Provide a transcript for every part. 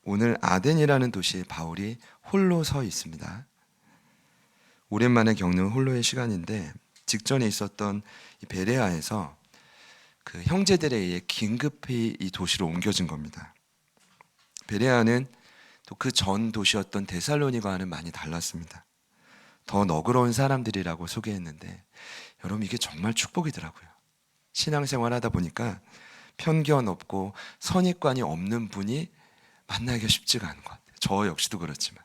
오늘 아덴이라는 도시에 바울이 홀로 서 있습니다. 오랜만에 겪는 홀로의 시간인데 직전에 있었던 이 베레아에서 그 형제들에 의해 긴급히 이 도시로 옮겨진 겁니다. 베레아는 또 그 전 도시였던 데살로니가와는 많이 달랐습니다. 더 너그러운 사람들이라고 소개했는데 여러분 이게 정말 축복이더라고요. 신앙생활 하다 보니까 편견 없고 선입관이 없는 분이 만나기가 쉽지가 않은 것 같아요. 저 역시도 그렇지만.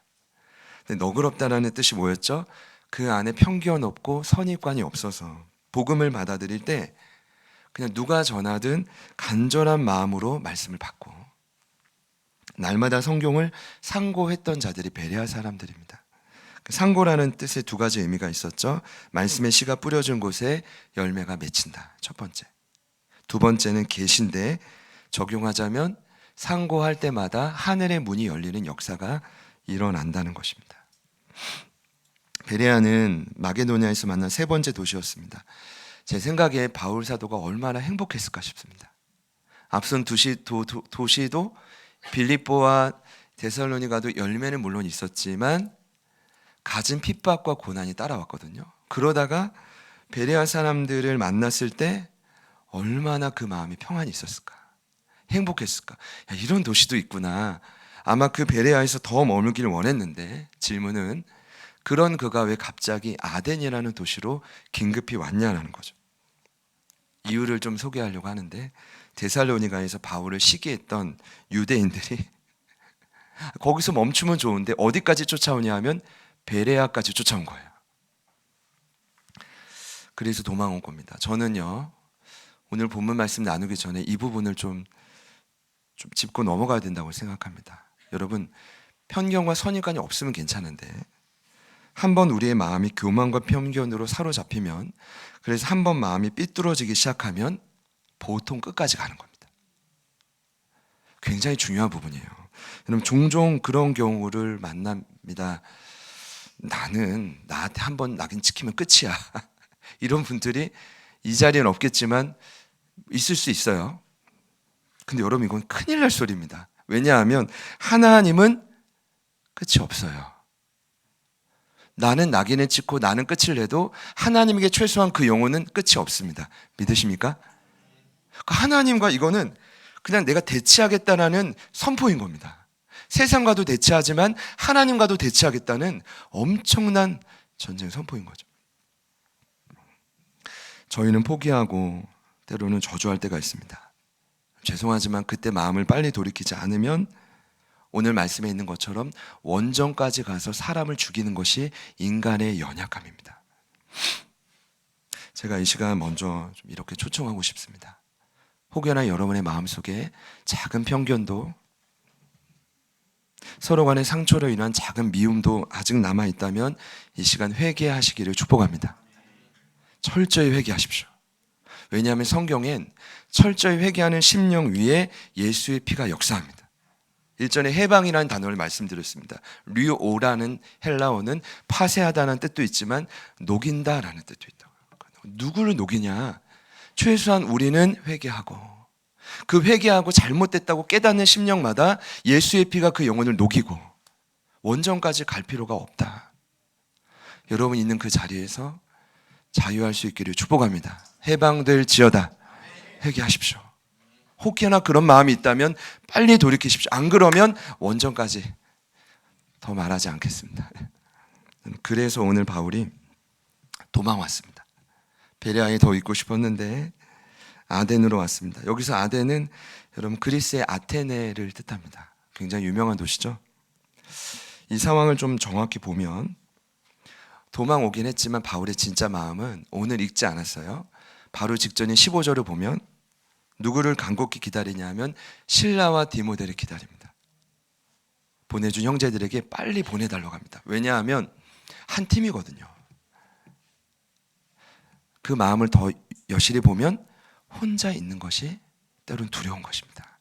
근데 너그럽다라는 뜻이 뭐였죠? 그 안에 편견 없고 선입관이 없어서 복음을 받아들일 때 그냥 누가 전하든 간절한 마음으로 말씀을 받고 날마다 성경을 상고했던 자들이 베레아 사람들입니다. 상고라는 뜻의 두 가지 의미가 있었죠. 말씀의 씨가 뿌려진 곳에 열매가 맺힌다. 첫 번째. 두 번째는 계시인데 적용하자면 상고할 때마다 하늘의 문이 열리는 역사가 일어난다는 것입니다. 베레아는 마게도냐에서 만난 세 번째 도시였습니다. 제 생각에 바울 사도가 얼마나 행복했을까 싶습니다. 앞선 도시도 빌립보와 데살로니가도 열매는 물론 있었지만 갖은 핍박과 고난이 따라왔거든요. 그러다가 베레아 사람들을 만났을 때 얼마나 그 마음이 평안이 있었을까, 행복했을까. 야, 이런 도시도 있구나. 아마 그 베레아에서 더 머물기를 원했는데 질문은 그런 그가 왜 갑자기 아덴이라는 도시로 긴급히 왔냐라는 거죠. 이유를 좀 소개하려고 하는데 데살로니가에서 바울을 시기했던 유대인들이 거기서 멈추면 좋은데 어디까지 쫓아오냐 하면 베레아까지 쫓아온 거예요. 그래서 도망온 겁니다. 저는요 오늘 본문 말씀 나누기 전에 이 부분을 좀 짚고 넘어가야 된다고 생각합니다. 여러분 편견과 선입관이 없으면 괜찮은데 한번 우리의 마음이 교만과 편견으로 사로잡히면 그래서 한번 마음이 삐뚤어지기 시작하면 보통 끝까지 가는 겁니다. 굉장히 중요한 부분이에요. 여러분 종종 그런 경우를 만납니다. 나는 나한테 한번 낙인 찍히면 끝이야. 이런 분들이 이 자리에는 없겠지만 있을 수 있어요. 근데 여러분 이건 큰일 날 소리입니다. 왜냐하면 하나님은 끝이 없어요. 나는 낙인을 찍고 나는 끝을 내도 하나님에게 최소한 그 영혼은 끝이 없습니다. 믿으십니까? 하나님과 이거는 그냥 내가 대치하겠다는 선포인 겁니다. 세상과도 대치하지만 하나님과도 대치하겠다는 엄청난 전쟁 선포인 거죠. 저희는 포기하고 때로는 저주할 때가 있습니다. 죄송하지만 그때 마음을 빨리 돌이키지 않으면 오늘 말씀에 있는 것처럼 원정까지 가서 사람을 죽이는 것이 인간의 연약함입니다. 제가 이 시간 먼저 좀 이렇게 초청하고 싶습니다. 혹여나 여러분의 마음속에 작은 편견도 서로 간의 상처로 인한 작은 미움도 아직 남아있다면 이 시간 회개하시기를 축복합니다. 철저히 회개하십시오. 왜냐하면 성경엔 철저히 회개하는 심령 위에 예수의 피가 역사합니다. 일전에 해방이라는 단어를 말씀드렸습니다. 류오라는 헬라어는 파쇄하다는 뜻도 있지만 녹인다라는 뜻도 있다고. 누구를 녹이냐? 최소한 우리는 회개하고 그 회개하고 잘못됐다고 깨닫는 심령마다 예수의 피가 그 영혼을 녹이고 원정까지 갈 필요가 없다. 여러분 있는 그 자리에서 자유할 수 있기를 축복합니다. 해방될지어다. 회개하십시오. 혹여나 그런 마음이 있다면 빨리 돌이키십시오. 안 그러면 원정까지 더 말하지 않겠습니다. 그래서 오늘 바울이 도망왔습니다. 베레아에 더 있고 싶었는데 아덴으로 왔습니다. 여기서 아덴은 여러분 그리스의 아테네를 뜻합니다. 굉장히 유명한 도시죠. 이 상황을 좀 정확히 보면 도망 오긴 했지만 바울의 진짜 마음은 오늘 읽지 않았어요. 바로 직전인 15절을 보면 누구를 간곡히 기다리냐 하면 실라와 디모데를 기다립니다. 보내준 형제들에게 빨리 보내달라고 합니다. 왜냐하면 한 팀이거든요. 그 마음을 더 여실히 보면 혼자 있는 것이 때로는 두려운 것입니다.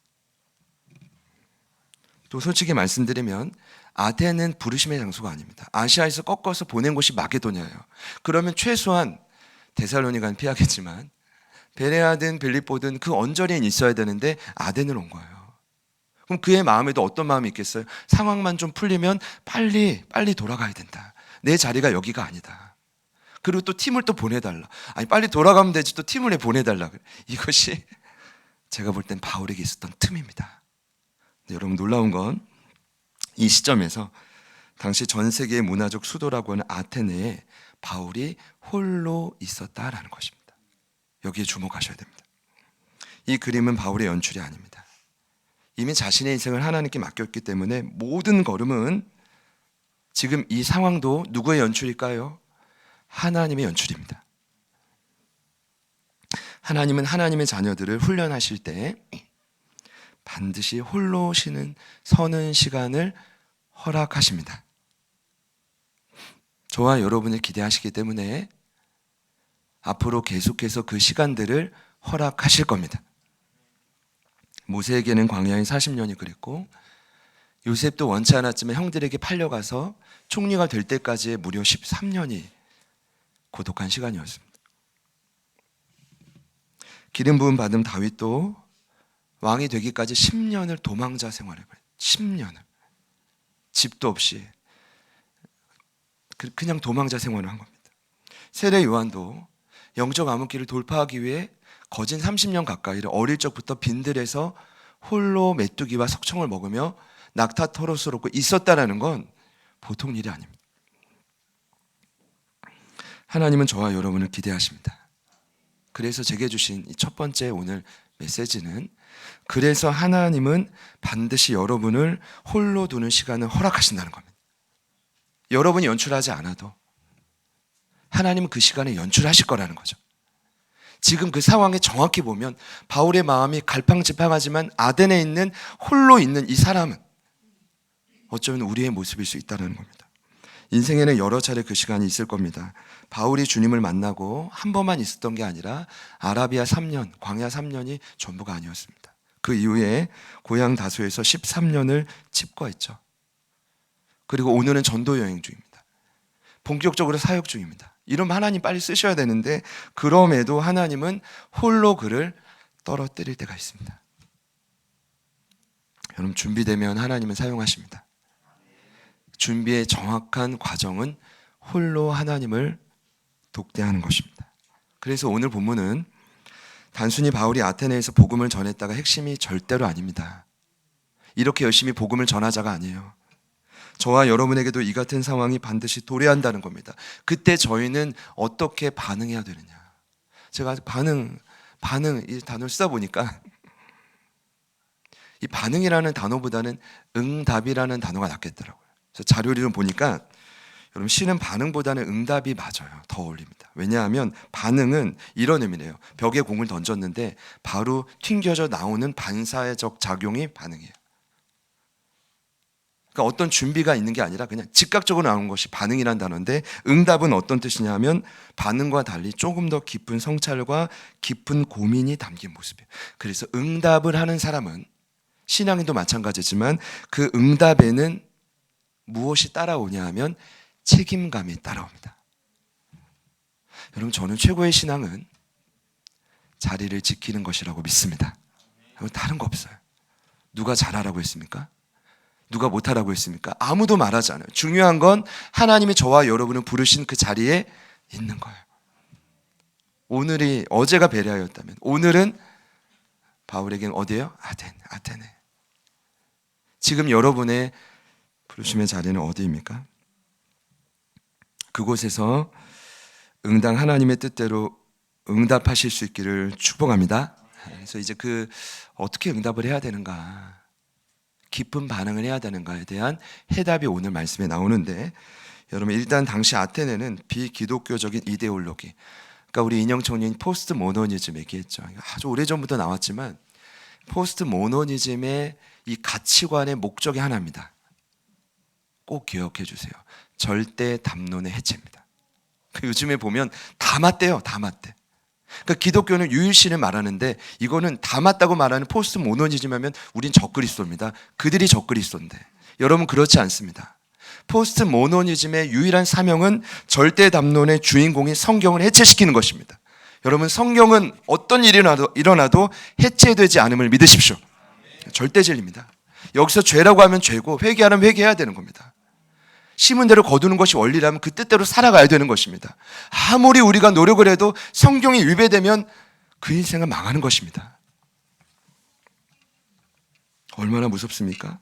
또 솔직히 말씀드리면 아테네는 부르심의 장소가 아닙니다. 아시아에서 꺾어서 보낸 곳이 마게도냐예요. 그러면 최소한 데살로니가는 피하겠지만 베레아든 빌립보든 그 언저리에 있어야 되는데 아덴을 온 거예요. 그럼 그의 마음에도 어떤 마음이 있겠어요? 상황만 좀 풀리면 빨리 돌아가야 된다. 내 자리가 여기가 아니다. 그리고 또 팀을 또 보내달라. 아니 빨리 돌아가면 되지 또 팀을 왜 보내달라. 이것이 제가 볼 땐 바울에게 있었던 틈입니다. 여러분 놀라운 건 이 시점에서 당시 전 세계의 문화적 수도라고 하는 아테네에 바울이 홀로 있었다라는 것입니다. 여기에 주목하셔야 됩니다. 이 그림은 바울의 연출이 아닙니다. 이미 자신의 인생을 하나님께 맡겼기 때문에 모든 걸음은 지금 이 상황도 누구의 연출일까요? 하나님의 연출입니다. 하나님은 하나님의 자녀들을 훈련하실 때 반드시 홀로 서는 시간을 허락하십니다. 저와 여러분을 기대하시기 때문에 앞으로 계속해서 그 시간들을 허락하실 겁니다. 모세에게는 광야인 40년이 그랬고 요셉도 원치 않았지만 형들에게 팔려가서 총리가 될 때까지의 무려 13년이 고독한 시간이었습니다. 기름 부음 받은 다윗도 왕이 되기까지 10년을 도망자 생활을 해요. 10년을. 집도 없이 그냥 도망자 생활을 한 겁니다. 세례 요한도 영적 암흑기를 돌파하기 위해 거진 30년 가까이를 어릴 적부터 빈들에서 홀로 메뚜기와 석청을 먹으며 낙타 털옷을 입고 있었다라는 건 보통 일이 아닙니다. 하나님은 저와 여러분을 기대하십니다. 그래서 제게 주신 이 첫 번째 오늘 메시지는 그래서 하나님은 반드시 여러분을 홀로 두는 시간을 허락하신다는 겁니다. 여러분이 연출하지 않아도 하나님은 그 시간에 연출하실 거라는 거죠. 지금 그 상황에 정확히 보면 바울의 마음이 갈팡질팡하지만 아덴에 있는 홀로 있는 이 사람은 어쩌면 우리의 모습일 수 있다는 겁니다. 인생에는 여러 차례 그 시간이 있을 겁니다. 바울이 주님을 만나고 한 번만 있었던 게 아니라 아라비아 3년, 광야 3년이 전부가 아니었습니다. 그 이후에 고향 다소에서 13년을 칩거했죠. 그리고 오늘은 전도 여행 중입니다. 본격적으로 사역 중입니다. 이러면 하나님 빨리 쓰셔야 되는데 그럼에도 하나님은 홀로 그를 떨어뜨릴 때가 있습니다. 여러분 준비되면 하나님은 사용하십니다. 준비의 정확한 과정은 홀로 하나님을 독대하는 것입니다. 그래서 오늘 본문은 단순히 바울이 아테네에서 복음을 전했다가 핵심이 절대로 아닙니다. 이렇게 열심히 복음을 전하자가 아니에요. 저와 여러분에게도 이 같은 상황이 반드시 도래한다는 겁니다. 그때 저희는 어떻게 반응해야 되느냐. 제가 반응 이 단어를 쓰다 보니까 이 반응이라는 단어보다는 응답이라는 단어가 낫겠더라고요. 그래서 자료를 좀 보니까 여러분 시는 반응보다는 응답이 맞아요. 더 어울립니다. 왜냐하면 반응은 이런 의미래요. 벽에 공을 던졌는데 바로 튕겨져 나오는 반사회적 작용이 반응이에요. 그러니까 어떤 준비가 있는 게 아니라 그냥 즉각적으로 나오는 것이 반응이라는 단어인데 응답은 어떤 뜻이냐면 반응과 달리 조금 더 깊은 성찰과 깊은 고민이 담긴 모습이에요. 그래서 응답을 하는 사람은 신앙인도 마찬가지지만 그 응답에는 무엇이 따라오냐 하면 책임감이 따라옵니다. 여러분 저는 최고의 신앙은 자리를 지키는 것이라고 믿습니다. 다른 거 없어요. 누가 잘하라고 했습니까? 누가 못하라고 했습니까? 아무도 말하지 않아요. 중요한 건 하나님이 저와 여러분을 부르신 그 자리에 있는 거예요. 어제가 베레아였다면 오늘은 바울에게는 어디예요? 아테네. 지금 여러분의 부르심의 자리는 어디입니까? 그곳에서 응당 하나님의 뜻대로 응답하실 수 있기를 축복합니다. 그래서 이제 어떻게 응답을 해야 되는가, 깊은 반응을 해야 되는가에 대한 해답이 오늘 말씀에 나오는데, 여러분 일단 당시 아테네는 비기독교적인 이데올로기, 그러니까 우리 인영청년이 포스트 모더니즘 얘기했죠. 아주 오래전부터 나왔지만 포스트 모더니즘의 이 가치관의 목적이 하나입니다. 꼭 기억해 주세요. 절대 담론의 해체입니다. 요즘에 보면 다 맞대요. 다 맞대. 그러니까 기독교는 유일신을 말하는데 이거는 다 맞다고 말하는 포스트 모더니즘 하면 우린 적그리스도입니다. 그들이 적그리스도인데 여러분 그렇지 않습니다. 포스트 모더니즘의 유일한 사명은 절대 담론의 주인공인 성경을 해체시키는 것입니다. 여러분 성경은 어떤 일이 일어나도 해체되지 않음을 믿으십시오. 절대 진리입니다. 여기서 죄라고 하면 죄고 회개하면 회개해야 되는 겁니다. 심은 대로 거두는 것이 원리라면 그 뜻대로 살아가야 되는 것입니다. 아무리 우리가 노력을 해도 성경이 위배되면 그 인생은 망하는 것입니다. 얼마나 무섭습니까?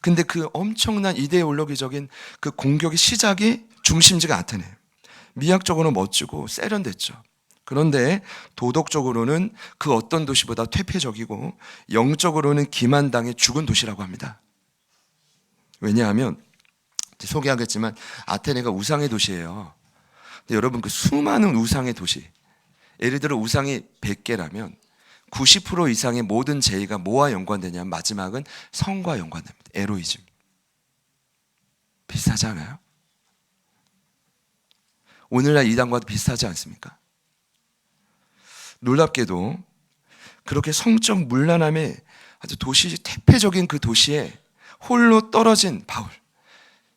근데 그 엄청난 이데올로기적인 그 공격의 시작이 중심지가 아테네예요. 미학적으로는 멋지고 세련됐죠. 그런데 도덕적으로는 그 어떤 도시보다 퇴폐적이고 영적으로는 기만당해 죽은 도시라고 합니다. 왜냐하면 소개하겠지만 아테네가 우상의 도시예요. 근데 여러분 그 수많은 우상의 도시, 예를 들어 우상이 100개라면 90% 이상의 모든 죄가 뭐와 연관되냐면 마지막은 성과 연관됩니다. 에로이즘. 비슷하지 않아요? 오늘날 이단과도 비슷하지 않습니까? 놀랍게도 그렇게 성적 문란함에 아주 도시 태폐적인 그 도시에 홀로 떨어진 바울,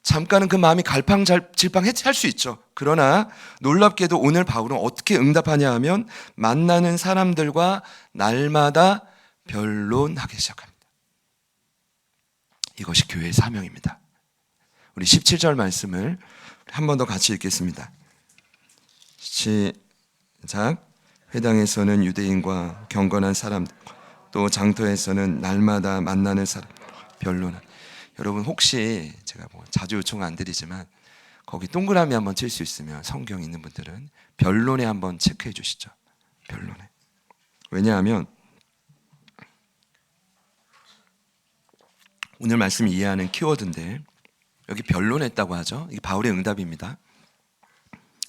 잠깐은 그 마음이 갈팡질팡할 수 있죠. 그러나 놀랍게도 오늘 바울은 어떻게 응답하냐 하면 만나는 사람들과 날마다 변론하기 시작합니다. 이것이 교회의 사명입니다. 우리 17절 말씀을 한 번 더 같이 읽겠습니다. 시작. 회당에서는 유대인과 경건한 사람, 또 장터에서는 날마다 만나는 사람, 변론하는. 여러분 혹시 제가 뭐 자주 요청 안 드리지만 거기 동그라미 한번 칠 수 있으면 성경 있는 분들은 변론에 한번 체크해 주시죠. 변론에. 왜냐하면 오늘 말씀 이해하는 키워드인데 여기 변론했다고 하죠. 이게 바울의 응답입니다.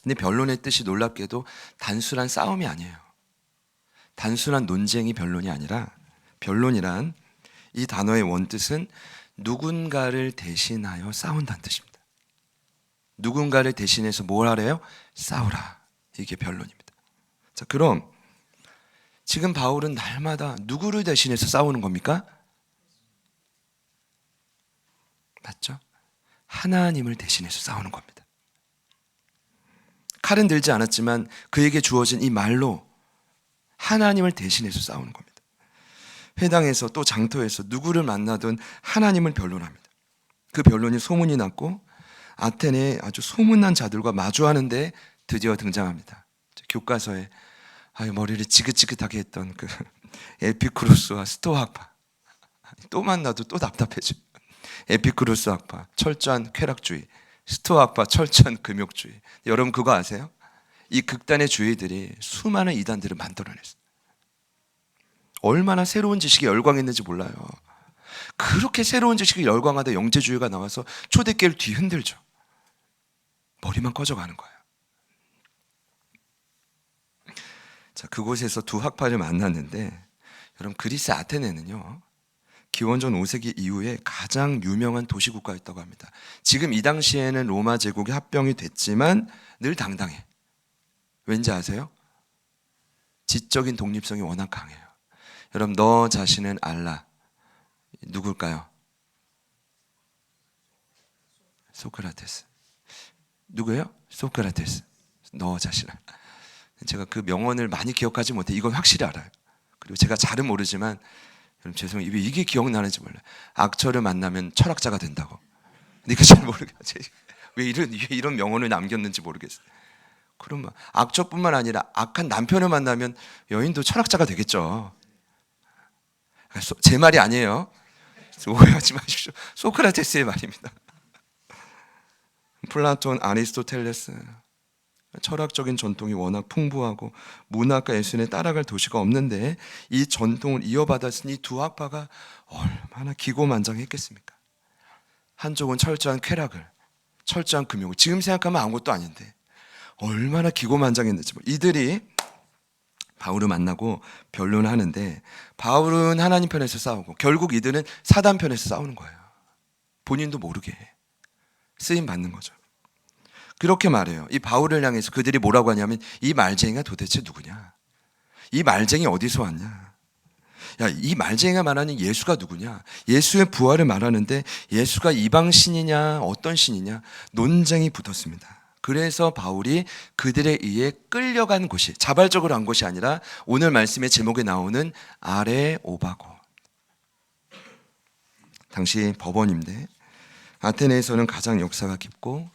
근데 변론의 뜻이 놀랍게도 단순한 싸움이 아니에요. 단순한 논쟁이 변론이 아니라 변론이란 이 단어의 원뜻은 누군가를 대신하여 싸운다는 뜻입니다. 누군가를 대신해서 뭘 하래요? 싸우라. 이게 변론입니다. 자, 그럼 지금 바울은 날마다 누구를 대신해서 싸우는 겁니까? 맞죠? 하나님을 대신해서 싸우는 겁니다. 칼은 들지 않았지만 그에게 주어진 이 말로 하나님을 대신해서 싸우는 겁니다. 회당에서 또 장터에서 누구를 만나든 하나님을 변론합니다. 그 변론이 소문이 났고 아테네에 아주 소문난 자들과 마주하는데 드디어 등장합니다. 교과서에 머리를 지긋지긋하게 했던 그 에피쿠로스와 스토아 학파, 또 만나도 또 답답해져. 에피쿠로스 학파 철저한 쾌락주의, 스토아 학파 철저한 금욕주의. 여러분 그거 아세요? 이 극단의 주의들이 수많은 이단들을 만들어냈어요. 얼마나 새로운 지식에 열광했는지 몰라요. 그렇게 새로운 지식에 열광하다 영재주의가 나와서 초대교회를 뒤흔들죠. 머리만 꺼져가는 거예요. 자, 그곳에서 두 학파를 만났는데 여러분 그리스 아테네는요 기원전 5세기 이후에 가장 유명한 도시국가였다고 합니다. 지금 이 당시에는 로마 제국이 합병이 됐지만 늘 당당해. 왠지 아세요? 지적인 독립성이 워낙 강해요. 여러분 너 자신은 알라. 누굴까요? 소크라테스. 누구예요? 소크라테스. 너 자신은. 제가 그 명언을 많이 기억하지 못해. 이건 확실히 알아요. 그리고 제가 잘은 모르지만 여러분 죄송해요. 왜 이게 기억나는지 몰라요. 악처를 만나면 철학자가 된다고. 근데 이거 잘 모르겠어요. 왜 이런 명언을 남겼는지 모르겠어요. 그럼 악처뿐만 아니라 악한 남편을 만나면 여인도 철학자가 되겠죠. 제 말이 아니에요. 오해하지 마십시오. 소크라테스의 말입니다. 플라톤, 아리스토텔레스. 철학적인 전통이 워낙 풍부하고 문학과 예술에 따라갈 도시가 없는데 이 전통을 이어받았으니 두 학파가 얼마나 기고만장했겠습니까? 한쪽은 철저한 쾌락을, 철저한 금욕을, 지금 생각하면 아무것도 아닌데 얼마나 기고만장했는지. 이들이 바울을 만나고 변론하는데 바울은 하나님 편에서 싸우고 결국 이들은 사단 편에서 싸우는 거예요. 본인도 모르게 쓰임 받는 거죠. 그렇게 말해요. 이 바울을 향해서 그들이 뭐라고 하냐면 이 말쟁이가 도대체 누구냐? 이 말쟁이 어디서 왔냐? 야, 이 말쟁이가 말하는 예수가 누구냐? 예수의 부활을 말하는데 예수가 이방 신이냐 어떤 신이냐 논쟁이 붙었습니다. 그래서 바울이 그들에 의해 끌려간 곳이 자발적으로 한 것이 아니라 오늘 말씀의 제목에 나오는 아레오바고. 당시 법원인데 아테네에서는 가장 역사가 깊고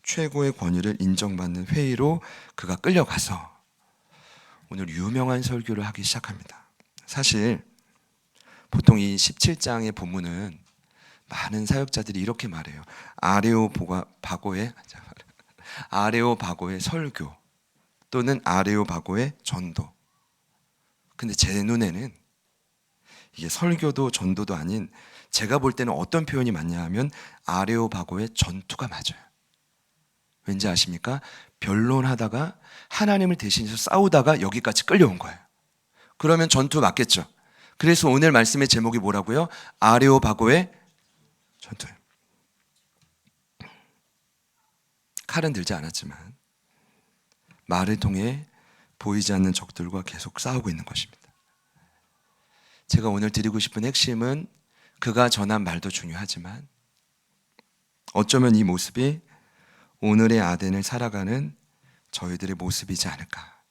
최고의 권위를 인정받는 회의로 그가 끌려가서 오늘 유명한 설교를 하기 시작합니다. 사실 보통 이 17장의 본문은 많은 사역자들이 이렇게 말해요. 아레오바고의 설교 또는 아레오바고의 전도. 근데 제 눈에는 이게 설교도 전도도 아닌, 제가 볼 때는 어떤 표현이 맞냐 하면 아레오바고의 전투가 맞아요. 왠지 아십니까? 변론하다가 하나님을 대신해서 싸우다가 여기까지 끌려온 거예요. 그러면 전투 맞겠죠. 그래서 오늘 말씀의 제목이 뭐라고요? 아레오바고의 전투예요. 칼은 들지 않았지만 말을 통해 보이지 않는 적들과 계속 싸우고 있는 것입니다. 제가 오늘 드리고 싶은 핵심은 그가 전한 말도 중요하지만 어쩌면 이 모습이 오늘의 아덴을 살아가는 저희들의 모습이지 않을까.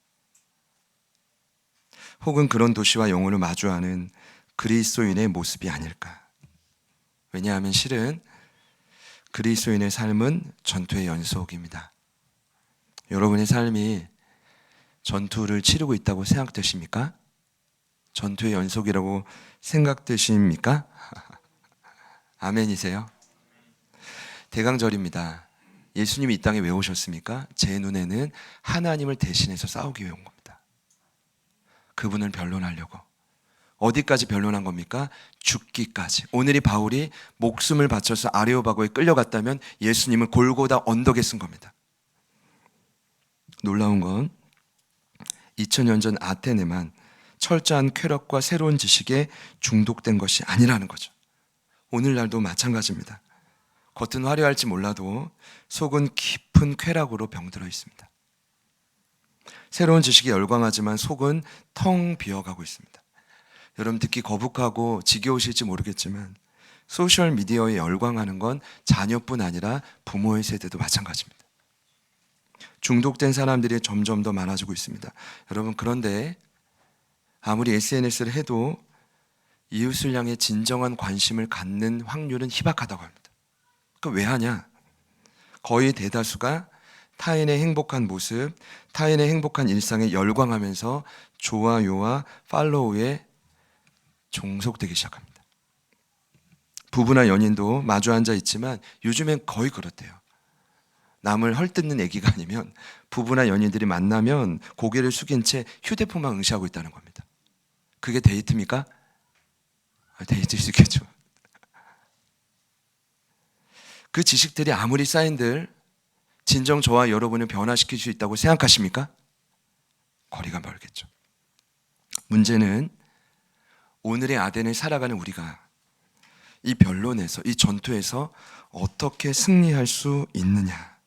혹은 그런 도시와 영혼을 마주하는 그리스도인의 모습이 아닐까. 왜냐하면 실은 그리스도인의 삶은 전투의 연속입니다. 여러분의 삶이 전투를 치르고 있다고 생각되십니까? 전투의 연속이라고 생각되십니까? 아멘이세요? 대강절입니다. 예수님이 이 땅에 왜 오셨습니까? 제 눈에는 하나님을 대신해서 싸우기 위해 온 겁니다. 그분을 변론하려고. 어디까지 변론한 겁니까? 죽기까지. 오늘이 바울이 목숨을 바쳐서 아레오바고에 끌려갔다면 예수님은 골고다 언덕에 쓴 겁니다. 놀라운 건 2000년 전 아테네만 철저한 쾌락과 새로운 지식에 중독된 것이 아니라는 거죠. 오늘날도 마찬가지입니다. 겉은 화려할지 몰라도 속은 깊은 쾌락으로 병들어 있습니다. 새로운 지식에 열광하지만 속은 텅 비어가고 있습니다. 여러분 듣기 거북하고 지겨우실지 모르겠지만 소셜미디어에 열광하는 건 자녀뿐 아니라 부모의 세대도 마찬가지입니다. 중독된 사람들이 점점 더 많아지고 있습니다. 여러분 그런데 아무리 SNS를 해도 이웃을 향해 진정한 관심을 갖는 확률은 희박하다고 합니다. 그럼 왜 하냐? 거의 대다수가 타인의 행복한 모습, 타인의 행복한 일상에 열광하면서 좋아요와 팔로우에 종속되기 시작합니다. 부부나 연인도 마주 앉아 있지만 요즘엔 거의 그렇대요. 남을 헐뜯는 얘기가 아니면 부부나 연인들이 만나면 고개를 숙인 채 휴대폰만 응시하고 있다는 겁니다. 그게 데이트입니까? 데이트일 수 있겠죠. 그 지식들이 아무리 쌓인들 진정 저와 여러분을 변화시킬 수 있다고 생각하십니까? 거리가 멀겠죠. 문제는 오늘의 아덴을 살아가는 우리가 이 변론에서, 이 전투에서 어떻게 승리할 수 있느냐.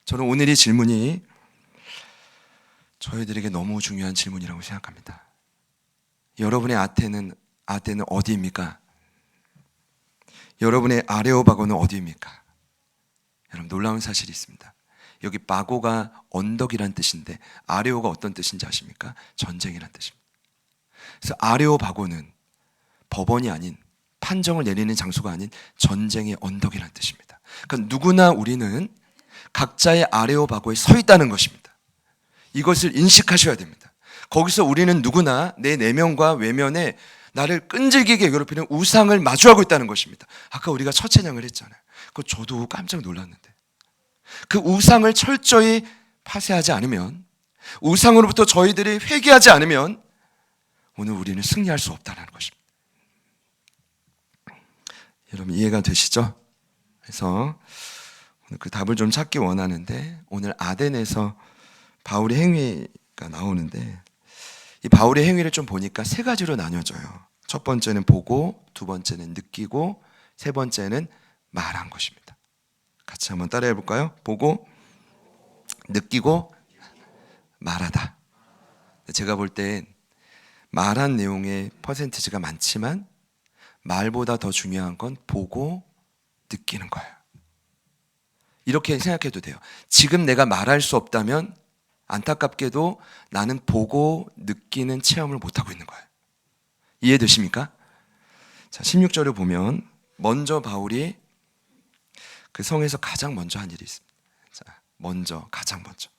저는 오늘 이 질문이 저희들에게 너무 중요한 질문이라고 생각합니다. 여러분의 아테는 어디입니까? 여러분의 아레오바고는 어디입니까? 여러분 놀라운 사실이 있습니다. 여기 바고가 언덕이란 뜻인데 아레오가 어떤 뜻인지 아십니까? 전쟁이란 뜻입니다. 그래서 아레오바고는 법원이 아닌, 판정을 내리는 장소가 아닌 전쟁의 언덕이란 뜻입니다. 그러니까 누구나 우리는 각자의 아레오바고에 서 있다는 것입니다. 이것을 인식하셔야 됩니다. 거기서 우리는 누구나 내 내면과 외면에 나를 끈질기게 괴롭히는 우상을 마주하고 있다는 것입니다. 아까 우리가 첫 찬양을 했잖아요. 그거 저도 깜짝 놀랐는데 그 우상을 철저히 파쇄하지 않으면, 우상으로부터 저희들이 회개하지 않으면 오늘 우리는 승리할 수 없다는 것입니다. 여러분 이해가 되시죠? 그래서 오늘 그 답을 좀 찾기 원하는데 오늘 아덴에서 바울의 행위가 나오는데 이 바울의 행위를 좀 보니까 세 가지로 나뉘어져요. 첫 번째는 보고, 두 번째는 느끼고, 세 번째는 말한 것입니다. 같이 한번 따라해 볼까요? 보고, 느끼고, 말하다. 제가 볼 땐 말한 내용의 퍼센티지가 많지만 말보다 더 중요한 건 보고 느끼는 거예요. 이렇게 생각해도 돼요. 지금 내가 말할 수 없다면 안타깝게도 나는 보고 느끼는 체험을 못하고 있는 거예요. 이해되십니까? 자, 16절을 보면 먼저 바울이 그 성에서 가장 먼저 한 일이 있습니다. 자, 가장 먼저.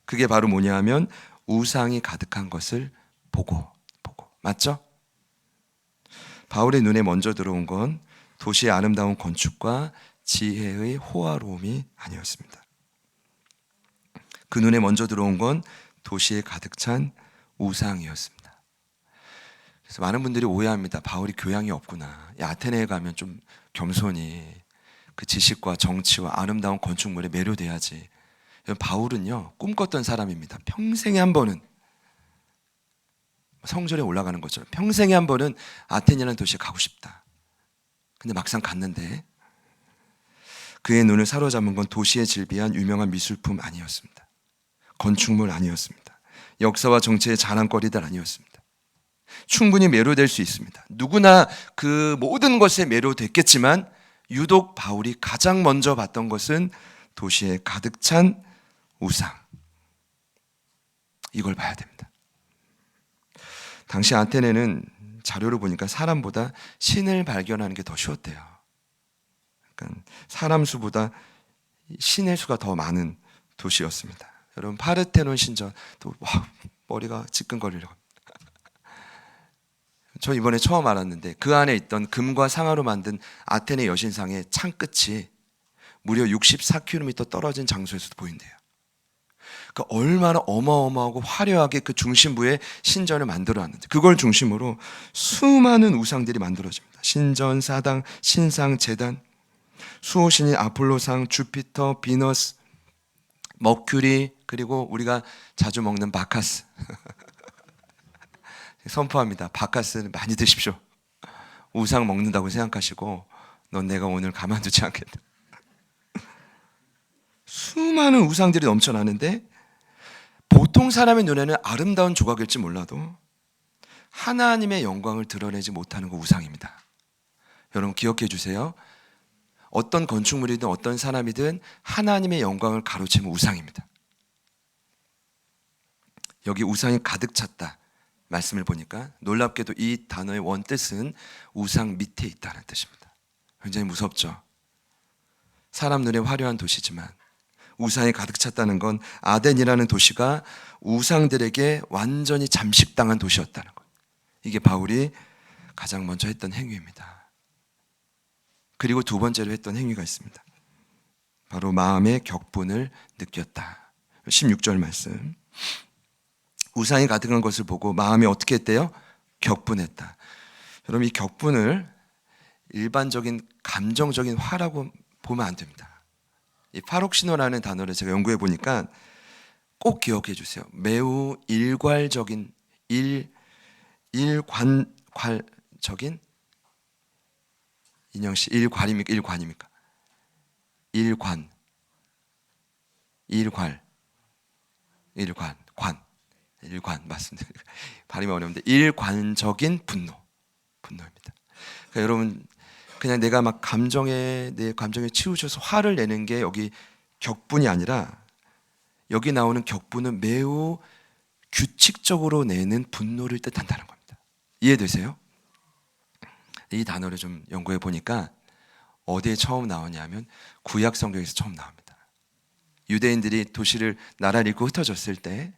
그게 바로 뭐냐 하면 우상이 가득한 것을 보고. 맞죠? 바울의 눈에 먼저 들어온 건 도시의 아름다운 건축과 지혜의 호화로움이 아니었습니다. 그 눈에 먼저 들어온 건 도시에 가득 찬 우상이었습니다. 그래서 많은 분들이 오해합니다. 바울이 교양이 없구나. 아테네에 가면 좀 겸손히 그 지식과 정치와 아름다운 건축물에 매료돼야지. 바울은요, 꿈꿨던 사람입니다. 평생에 한 번은, 성전에 올라가는 것처럼 평생에 한 번은 아테네라는 도시에 가고 싶다. 근데 막상 갔는데 그의 눈을 사로잡은 건 도시에 질비한 유명한 미술품 아니었습니다. 건축물 아니었습니다. 역사와 정치의 자랑거리들 아니었습니다. 충분히 매료될 수 있습니다. 누구나 그 모든 것에 매료됐겠지만 유독 바울이 가장 먼저 봤던 것은 도시에 가득 찬 우상. 이걸 봐야 됩니다. 당시 아테네는 자료를 보니까 사람보다 신을 발견하는 게 더 쉬웠대요. 그러니까 사람 수보다 신의 수가 더 많은 도시였습니다. 여러분, 파르테논 신전 또 머리가 지끈거리려고. 저 이번에 처음 알았는데 그 안에 있던 금과 상아로 만든 아테네 여신상의 창 끝이 무려 64km 떨어진 장소에서도 보인대요. 그 얼마나 어마어마하고 화려하게 그 중심부에 신전을 만들어놨는데 그걸 중심으로 수많은 우상들이 만들어집니다. 신전, 사당, 신상, 제단, 수호신인 아폴로상, 주피터, 비너스, 머큐리, 그리고 우리가 자주 먹는 바카스. 선포합니다. 바카스는 많이 드십시오. 우상 먹는다고 생각하시고 넌 내가 오늘 가만두지 않겠다. 수많은 우상들이 넘쳐나는데 보통 사람의 눈에는 아름다운 조각일지 몰라도 하나님의 영광을 드러내지 못하는 거 우상입니다. 여러분 기억해 주세요. 어떤 건축물이든 어떤 사람이든 하나님의 영광을 가로채면 우상입니다. 여기 우상이 가득 찼다 말씀을 보니까 놀랍게도 이 단어의 원뜻은 우상 밑에 있다는 뜻입니다. 굉장히 무섭죠. 사람 눈에 화려한 도시지만 우상이 가득 찼다는 건 아덴이라는 도시가 우상들에게 완전히 잠식당한 도시였다는 것. 이게 바울이 가장 먼저 했던 행위입니다. 그리고 두 번째로 했던 행위가 있습니다. 바로 마음의 격분을 느꼈다. 16절 말씀. 우상이 가득한 것을 보고 마음이 어떻게 했대요? 격분했다. 여러분, 이 격분을 일반적인 감정적인 화라고 보면 안 됩니다. 이 파록신호라는 단어를 제가 연구해 보니까 꼭 기억해 주세요. 매우 일괄적인 일관적인 인영 씨 일괄입니까? 일관 맞습니다. 발음이 어려운데 일관적인 분노입니다. 그러니까 여러분 그냥 내가 막 내 감정에 치우쳐서 화를 내는 게 여기 격분이 아니라 여기 나오는 격분은 매우 규칙적으로 내는 분노를 뜻한다는 겁니다. 이해되세요? 이 단어를 좀 연구해 보니까 어디에 처음 나오냐면 구약 성경에서 처음 나옵니다. 유대인들이 나라를 잃고 흩어졌을 때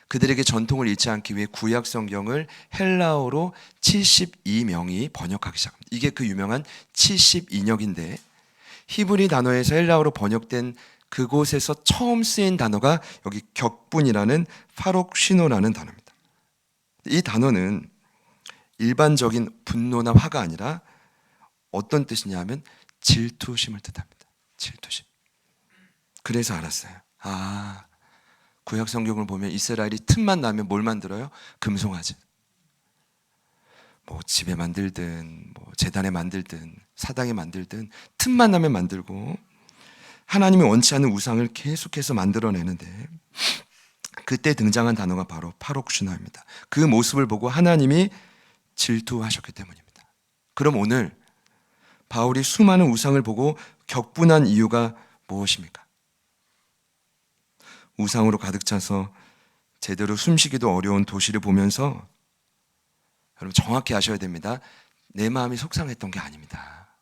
그들에게 전통을 잃지 않기 위해 구약 성경을 헬라어로 72명이 번역하기 시작합니다. 이게 그 유명한 72역인데 히브리 단어에서 헬라어로 번역된 그곳에서 처음 쓰인 단어가 여기 격분이라는 파록시노라는 단어입니다. 이 단어는 일반적인 분노나 화가 아니라 어떤 뜻이냐 하면 질투심을 뜻합니다. 질투심. 그래서 알았어요. 구약 성경을 보면 이스라엘이 틈만 나면 뭘 만들어요? 금송아지. 뭐 집에 만들든 뭐 제단에 만들든 사당에 만들든 틈만 나면 만들고 하나님이 원치 않는 우상을 계속해서 만들어내는데 그때 등장한 단어가 바로 파록슈나입니다. 그 모습을 보고 하나님이 질투하셨기 때문입니다. 그럼 오늘 바울이 수많은 우상을 보고 격분한 이유가 무엇입니까? 우상으로 가득 차서 제대로 숨쉬기도 어려운 도시를 보면서 여러분 정확히 아셔야 됩니다. 내 마음이 속상했던 게 아닙니다.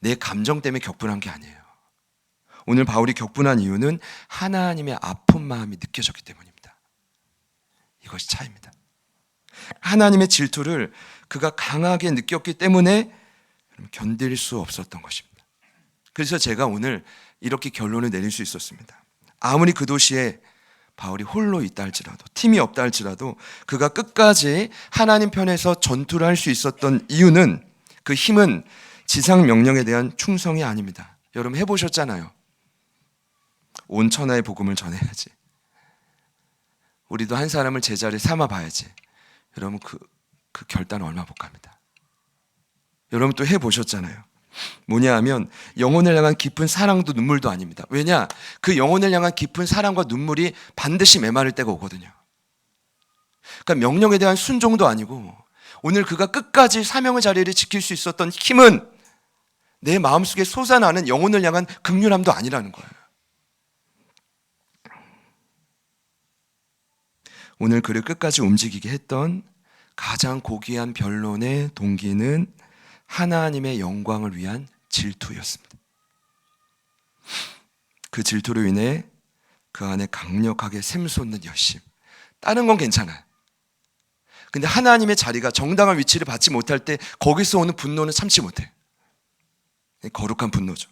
내 감정 때문에 격분한 게 아니에요. 오늘 바울이 격분한 이유는 하나님의 아픈 마음이 느껴졌기 때문입니다. 이것이 차이입니다. 하나님의 질투를 그가 강하게 느꼈기 때문에 견딜 수 없었던 것입니다. 그래서 제가 오늘 이렇게 결론을 내릴 수 있었습니다. 아무리 그 도시에 바울이 홀로 있다 할지라도, 팀이 없다 할지라도 그가 끝까지 하나님 편에서 전투를 할 수 있었던 이유는, 그 힘은 지상 명령에 대한 충성이 아닙니다. 여러분 해보셨잖아요. 온 천하의 복음을 전해야지. 우리도 한 사람을 제자를 삼아 봐야지. 여러분 그 결단 얼마 못 갑니다. 여러분 또 해보셨잖아요. 뭐냐 하면 영혼을 향한 깊은 사랑도 눈물도 아닙니다. 왜냐? 그 영혼을 향한 깊은 사랑과 눈물이 반드시 메마를 때가 오거든요. 그러니까 명령에 대한 순종도 아니고, 오늘 그가 끝까지 사명의 자리를 지킬 수 있었던 힘은 내 마음속에 솟아나는 영혼을 향한 긍휼함도 아니라는 거예요. 오늘 그를 끝까지 움직이게 했던 가장 고귀한 변론의 동기는 하나님의 영광을 위한 질투였습니다. 그 질투로 인해 그 안에 강력하게 샘솟는 열심, 다른 건 괜찮아요. 근데 하나님의 자리가 정당한 위치를 받지 못할 때 거기서 오는 분노는 참지 못해요. 거룩한 분노죠.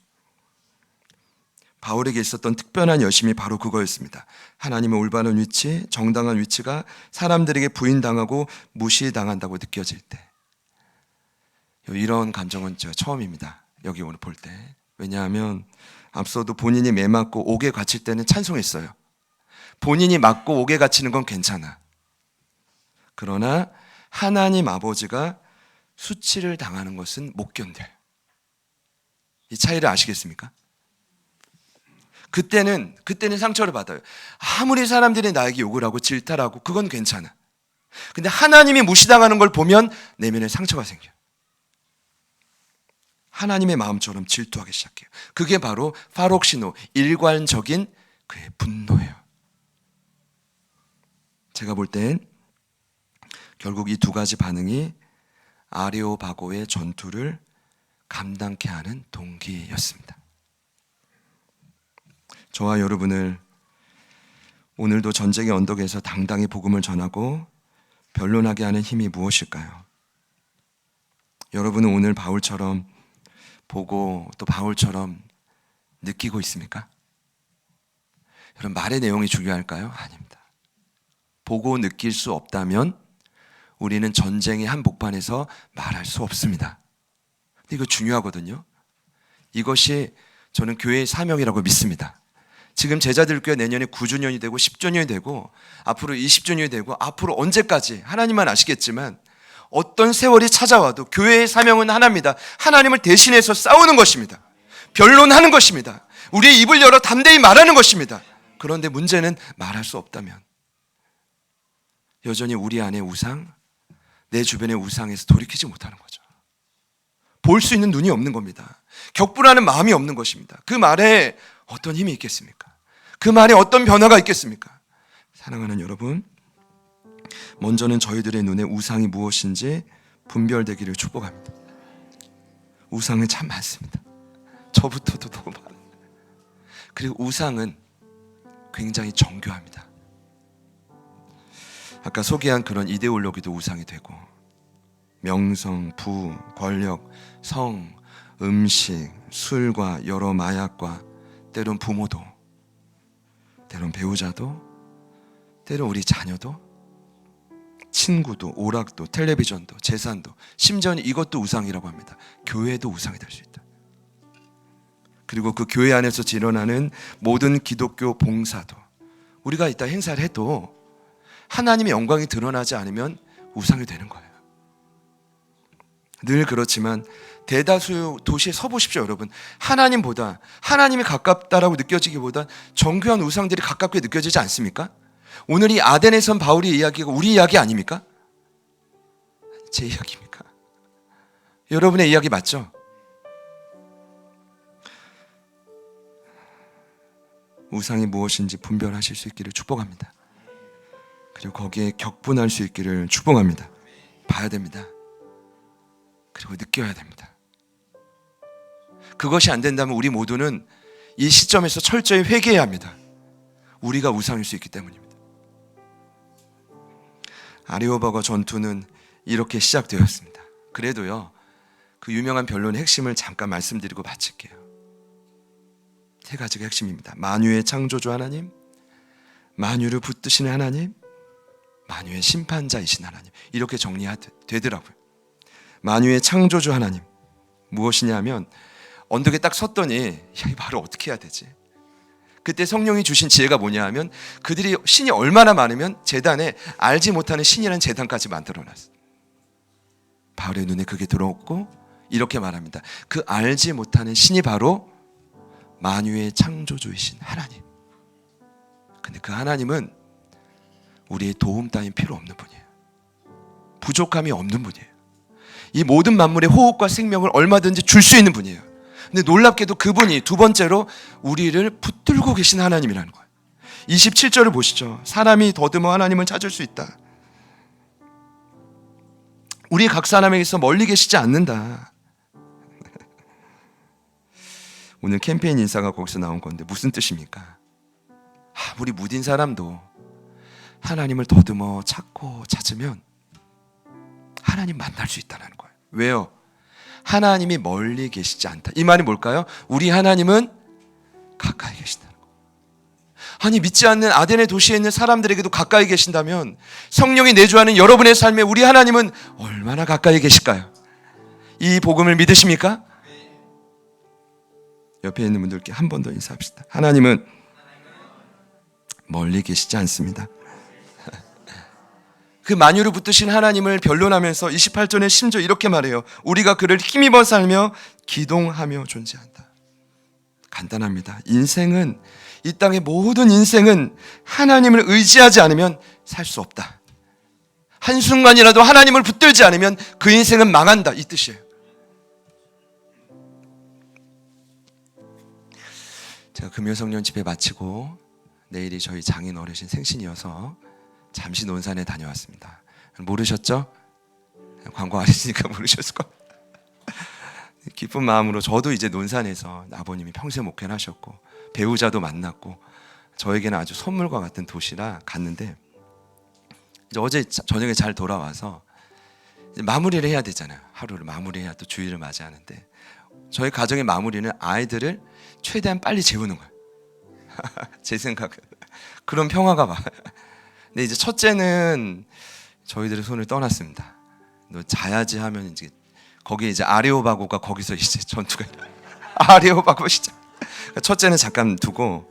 바울에게 있었던 특별한 열심이 바로 그거였습니다. 하나님의 올바른 위치, 정당한 위치가 사람들에게 부인당하고 무시당한다고 느껴질 때, 이런 감정은 제가 처음입니다. 여기 오늘 볼 때. 왜냐하면 앞서도 본인이 매 맞고 옥에 갇힐 때는 찬송했어요. 본인이 맞고 옥에 갇히는 건 괜찮아. 그러나 하나님 아버지가 수치를 당하는 것은 못 견뎌요. 이 차이를 아시겠습니까? 그때는 상처를 받아요. 아무리 사람들이 나에게 욕을 하고 질타하고 그건 괜찮아. 근데 하나님이 무시당하는 걸 보면 내면에 상처가 생겨요. 하나님의 마음처럼 질투하기 시작해요. 그게 바로 파록시노, 일관적인 그의 분노예요. 제가 볼 땐 결국 이 두 가지 반응이 아레오바고의 전투를 감당케 하는 동기였습니다. 저와 여러분을 오늘도 전쟁의 언덕에서 당당히 복음을 전하고 변론하게 하는 힘이 무엇일까요? 여러분은 오늘 바울처럼 보고 또 바울처럼 느끼고 있습니까? 여러분 말의 내용이 중요할까요? 아닙니다. 보고 느낄 수 없다면 우리는 전쟁의 한복판에서 말할 수 없습니다. 근데 이거 중요하거든요. 이것이 저는 교회의 사명이라고 믿습니다. 지금 제자들교회 내년에 9주년이 되고 10주년이 되고 앞으로 20주년이 되고 앞으로 언제까지 하나님만 아시겠지만 어떤 세월이 찾아와도 교회의 사명은 하나입니다. 하나님을 대신해서 싸우는 것입니다. 변론하는 것입니다. 우리의 입을 열어 담대히 말하는 것입니다. 그런데 문제는 말할 수 없다면 여전히 우리 안에 우상, 내 주변의 우상에서 돌이키지 못하는 거죠. 볼 수 있는 눈이 없는 겁니다. 격분하는 마음이 없는 것입니다. 그 말에 어떤 힘이 있겠습니까? 그 말에 어떤 변화가 있겠습니까? 사랑하는 여러분, 먼저는 저희들의 눈에 우상이 무엇인지 분별되기를 축복합니다. 우상은 참 많습니다. 저부터도 너무 많아요. 그리고 우상은 굉장히 정교합니다. 아까 소개한 그런 이데올로기도 우상이 되고, 명성, 부, 권력, 성, 음식, 술과 여러 마약과 때론 부모도, 때론 배우자도, 때론 우리 자녀도, 친구도, 오락도, 텔레비전도, 재산도, 심지어 이것도 우상이라고 합니다. 교회도 우상이 될 수 있다. 그리고 그 교회 안에서 일어나는 모든 기독교 봉사도, 우리가 이따 행사를 해도 하나님의 영광이 드러나지 않으면 우상이 되는 거예요. 늘 그렇지만 대다수 도시에 서보십시오. 여러분, 하나님보다, 하나님이 가깝다라고 느껴지기보다 정교한 우상들이 가깝게 느껴지지 않습니까? 오늘 이 아덴에선 바울의 이야기가 우리 이야기 아닙니까? 제 이야기입니까? 여러분의 이야기 맞죠? 우상이 무엇인지 분별하실 수 있기를 축복합니다. 그리고 거기에 격분할 수 있기를 축복합니다. 봐야 됩니다. 그리고 느껴야 됩니다. 그것이 안 된다면 우리 모두는 이 시점에서 철저히 회개해야 합니다. 우리가 우상일 수 있기 때문입니다. 아리오바고 전투는 이렇게 시작되었습니다. 그래도요, 그 유명한 변론의 핵심을 잠깐 말씀드리고 마칠게요. 세 가지가 핵심입니다. 만유의 창조주 하나님, 만유를 붙드시는 하나님, 만유의 심판자이신 하나님. 이렇게 정리되더라고요. 만유의 창조주 하나님, 무엇이냐면 언덕에 딱 섰더니 이 말을 어떻게 해야 되지? 그때 성령이 주신 지혜가 뭐냐 하면 그들이 신이 얼마나 많으면 제단에 알지 못하는 신이라는 제단까지 만들어놨어요. 바울의 눈에 그게 들어왔고 이렇게 말합니다. 그 알지 못하는 신이 바로 만유의 창조주이신 하나님. 근데 그 하나님은 우리의 도움 따윈 필요 없는 분이에요. 부족함이 없는 분이에요. 이 모든 만물의 호흡과 생명을 얼마든지 줄 수 있는 분이에요. 근데 놀랍게도 그분이 두 번째로 우리를 붙들고 계신 하나님이라는 거예요. 27절을 보시죠. 사람이 더듬어 하나님을 찾을 수 있다. 우리 각 사람에게서 멀리 계시지 않는다. 오늘 캠페인 인사가 거기서 나온 건데 무슨 뜻입니까? 우리 무딘 사람도 하나님을 더듬어 찾고 찾으면 하나님 만날 수 있다는 거예요. 왜요? 하나님이 멀리 계시지 않다. 이 말이 뭘까요? 우리 하나님은 가까이 계신다는 거예요. 아니, 믿지 않는 아덴의 도시에 있는 사람들에게도 가까이 계신다면 성령이 내주하는 여러분의 삶에 우리 하나님은 얼마나 가까이 계실까요? 이 복음을 믿으십니까? 옆에 있는 분들께 한 번 더 인사합시다. 하나님은 멀리 계시지 않습니다. 그 만유를 붙드신 하나님을 변론하면서 28절에 심지어 이렇게 말해요. 우리가 그를 힘입어 살며 기동하며 존재한다. 간단합니다. 인생은, 이 땅의 모든 인생은 하나님을 의지하지 않으면 살 수 없다. 한순간이라도 하나님을 붙들지 않으면 그 인생은 망한다, 이 뜻이에요. 제가 금요성령 집회 마치고 내일이 저희 장인 어르신 생신이어서 잠시 논산에 다녀왔습니다. 모르셨죠? 광고 안 했으니까 모르셨을 겁니다. 기쁜 마음으로 저도 이제 논산에서 아버님이 평생 목회를 하셨고 배우자도 만났고 저에게는 아주 선물과 같은 도시라 갔는데 이제 어제 저녁에 잘 돌아와서 이제 마무리를 해야 되잖아요. 하루를 마무리해야 또 주일을 맞이하는데 저희 가정의 마무리는 아이들을 최대한 빨리 재우는 거예요. 제 생각은 그런 평화가 막. 근데 이제 첫째는 저희들의 손을 떠났습니다. 너 자야지 하면 이제 거기에 이제 아레오바고가 거기서 이제 전투가 아레오바고 시작. 첫째는 잠깐 두고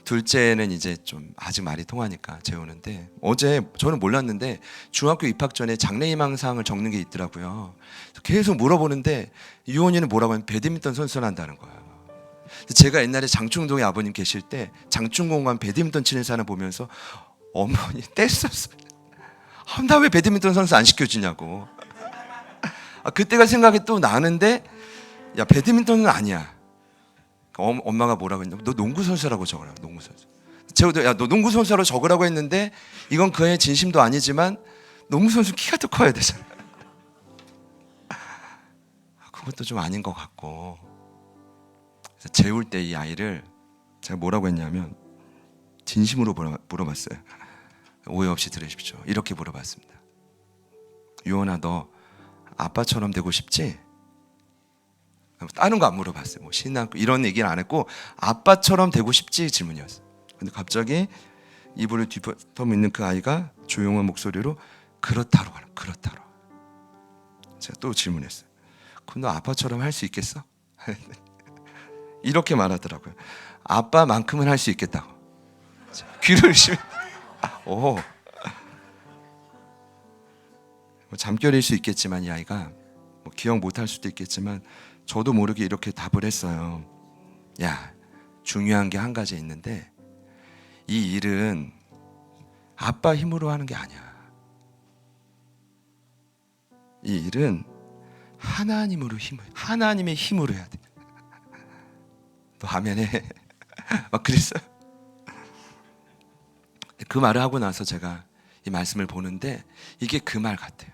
둘째는 이제 좀 아직 말이 통하니까 재우는데 어제 저는 몰랐는데 중학교 입학 전에 장래희망사항을 적는 게 있더라고요. 계속 물어보는데 유원이는 뭐라고 하면 배드민턴 선수를 한다는 거예요. 제가 옛날에 장충동에 아버님 계실 때 장충공원 배드민턴 치는 사람 보면서 어머니 뗐었어요. 나 왜 배드민턴 선수 안 시켜주냐고. 그때가 생각이 또 나는데 야 배드민턴은 아니야. 엄마가 뭐라고 했냐? 너 농구 선수라고 적으라고. 농구 선수. 제가 야 너 농구 선수라고 적으라고 했는데 이건 그의 진심도 아니지만 농구 선수 키가 더 커야 되잖아. 그것도 좀 아닌 것 같고. 그래서 재울 때 이 아이를 제가 뭐라고 했냐면 진심으로 물어봤어요. 오해 없이 들으십시오. 이렇게 물어봤습니다. 유원아, 너 아빠처럼 되고 싶지? 다른 거 안 물어봤어요. 뭐 신앙 이런 얘기는 안 했고 아빠처럼 되고 싶지 질문이었어요. 근데 갑자기 이불을 뒤덮고 있는 그 아이가 조용한 목소리로 그렇다로 하는 그렇다로. 제가 또 질문했어요. 그럼 너 아빠처럼 할 수 있겠어? 이렇게 말하더라고요. 아빠만큼은 할 수 있겠다고. 귀를 의심해. 오. 잠결일 수 있겠지만 이 아이가 기억 못할 수도 있겠지만 저도 모르게 이렇게 답을 했어요. 야, 중요한 게 한 가지 있는데 이 일은 아빠 힘으로 하는 게 아니야. 이 일은 하나님의 힘으로 해야 돼. 너 아멘 해. 막 그랬어요. 그 말을 하고 나서 제가 이 말씀을 보는데 이게 그 말 같아요.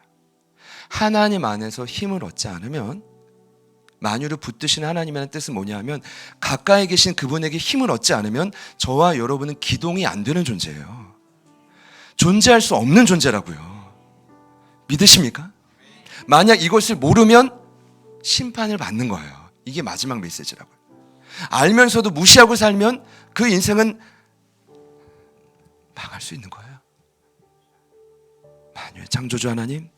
하나님 안에서 힘을 얻지 않으면 만유를 붙드시는 하나님이라는 뜻은 뭐냐면 가까이 계신 그분에게 힘을 얻지 않으면 저와 여러분은 기동이 안 되는 존재예요. 존재할 수 없는 존재라고요. 믿으십니까? 만약 이것을 모르면 심판을 받는 거예요. 이게 마지막 메시지라고요. 알면서도 무시하고 살면 그 인생은 망할 수 있는 거예요. 만유의 창조주 하나님,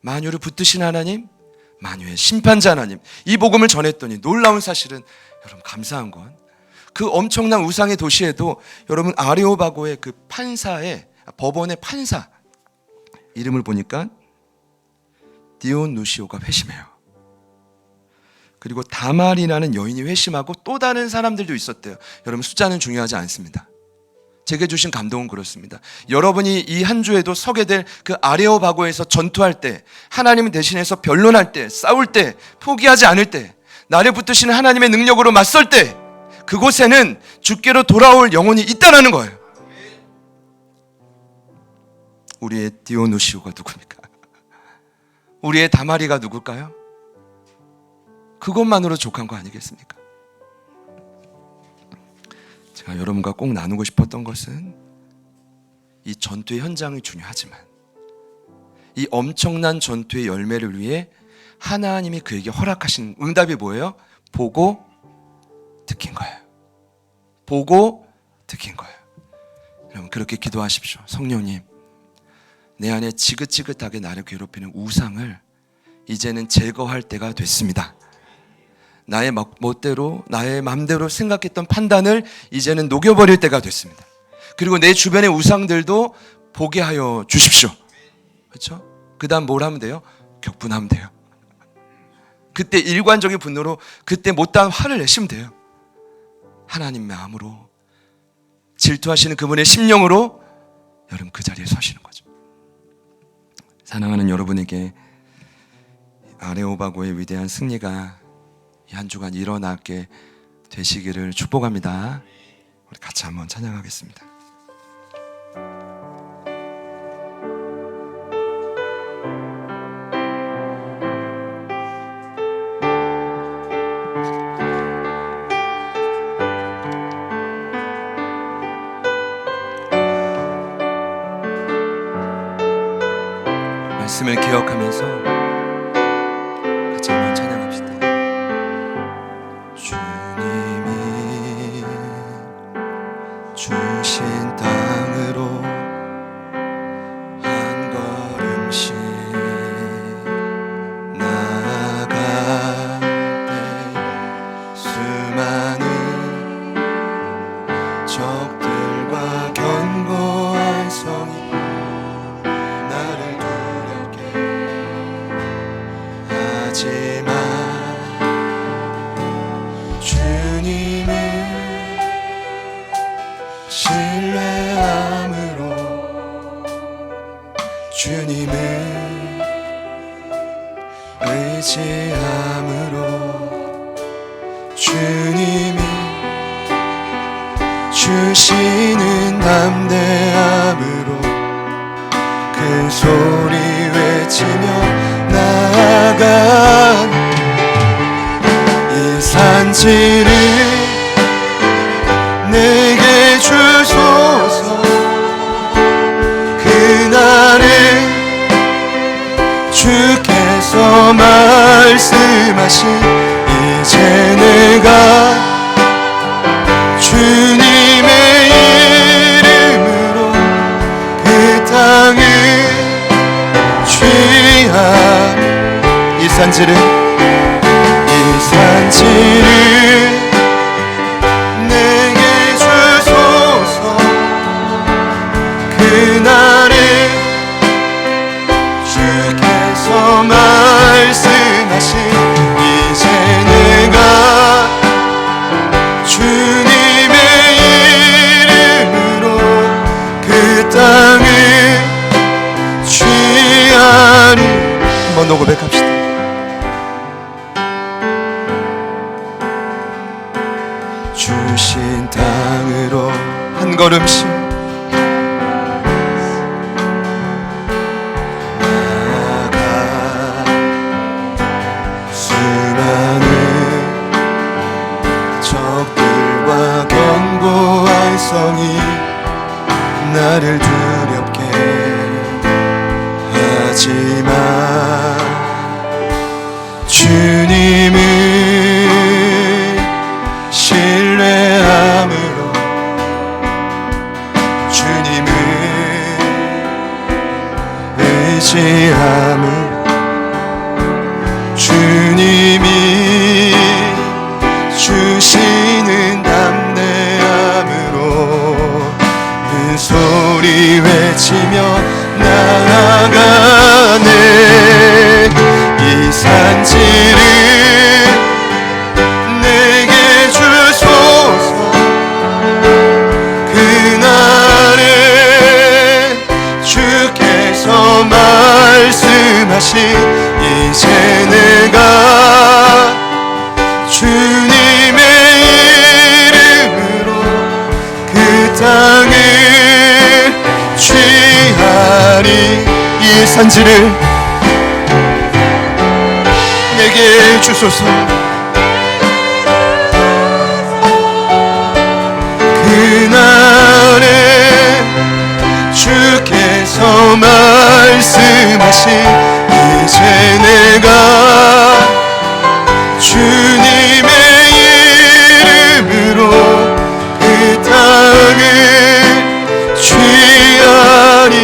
만유를 붙드신 하나님, 만유의 심판자 하나님, 이 복음을 전했더니 놀라운 사실은 여러분 감사한 건 그 엄청난 우상의 도시에도 여러분 아레오바고의 그 판사의 법원의 판사 이름을 보니까 디오누시오가 회심해요. 그리고 다말이라는 여인이 회심하고 또 다른 사람들도 있었대요. 여러분 숫자는 중요하지 않습니다. 제게 주신 감동은 그렇습니다. 여러분이 이 한 주에도 서게 될 그 아레오바고에서 전투할 때, 하나님 대신해서 변론할 때, 싸울 때, 포기하지 않을 때, 나를 붙드시는 하나님의 능력으로 맞설 때, 그곳에는 주께로 돌아올 영혼이 있다는 거예요. 우리의 디오누시오가 누굽니까? 우리의 다말이가 누굴까요? 그것만으로 족한 거 아니겠습니까? 제가 여러분과 꼭 나누고 싶었던 것은 이 전투의 현장이 중요하지만 이 엄청난 전투의 열매를 위해 하나님이 그에게 허락하신 응답이 뭐예요? 보고 듣긴 거예요. 보고 듣긴 거예요. 여러분 그렇게 기도하십시오. 성령님, 내 안에 지긋지긋하게 나를 괴롭히는 우상을 이제는 제거할 때가 됐습니다. 나의 멋대로 나의 마음대로 생각했던 판단을 이제는 녹여버릴 때가 됐습니다. 그리고 내 주변의 우상들도 보게 하여 주십시오. 그렇죠? 그 다음 뭘 하면 돼요? 격분하면 돼요. 그때 일관적인 분노로 그때 못다한 화를 내시면 돼요. 하나님 마음으로 질투하시는 그분의 심령으로 여러분 그 자리에 서시는 거죠. 사랑하는 여러분에게 아레오바고의 위대한 승리가 이 한 주간 일어나게 되시기를 축복합니다. 우리 같이 한번 찬양하겠습니다. 말씀을 기억하면서 같이 한번 찬양합시다. 주님이 주신 땅으로 한 걸음씩 나아갈 때 수많은 적들과 견고한 성이 나를 두렵게 하지만 주님을 신뢰함으로 주님을 의지함으로 주님이 주시는 담대함으로 큰 소리 외치며 나아간 이 산지를 내게 주소서. 그날은 주께서 말씀하신 이제 내가 주님의 이름으로 그 땅을 취한 이 산지를 내게 주소서. 그날은 주께서 말씀하신 이제 내가 주님의 이름으로 그 땅을 취하리. 한번 더 고백합시다. 주신 땅으로 한 걸음씩 나아가 수많은 백성이 나를 두렵게 하지만 주님을 신뢰함으로 주님을 의지함으로 주님이 주시는 담대함으로 큰 소리 외치며 나아가네. 이 산지를 내게 주소서. 그날에 주께서 말씀하신 이제 내가 주님의 이름으로 그 땅을 취하리. 이 산지를 내게 주소서. 그날에 주께서 말씀하신 이제 내가 주님의 이름으로 그 땅을 취하리.